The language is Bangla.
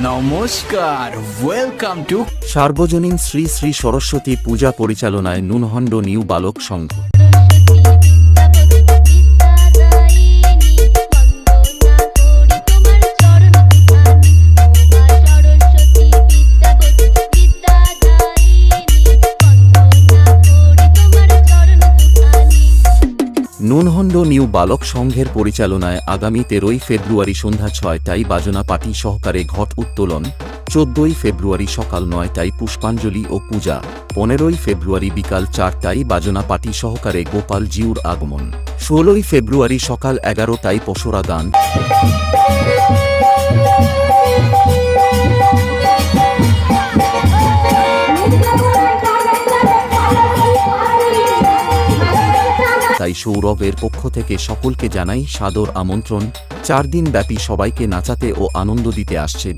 নমস্কার, ওয়েলকাম টু সার্বজনীন শ্রী শ্রী সরস্বতী পূজা পরিচালনায় নুনহন্ড নিউ বালক সংঘ। নুনহন্ড নিউ বালক সংঘের পরিচালনায় আগামী 13ই ফেব্রুয়ারি সন্ধ্যা 6টায় বাজনা পার্টি সহকারে ঘট উত্তোলন, 14ই ফেব্রুয়ারি সকাল 9টায় পুষ্পাঞ্জলি ও পূজা, 15ই ফেব্রুয়ারি বিকাল 4টায় বাজনা পার্টি সহকারে গোপাল জিউর আগমন, 16ই ফেব্রুয়ারি সকাল 11টায় পসরা গান, তাই সৌরভের পক্ষ থেকে সকলকে জানাই সাদর আমন্ত্রণ। 4 দিন ব্যাপী সবাইকে নাচাতে ও আনন্দ দিতে আসছে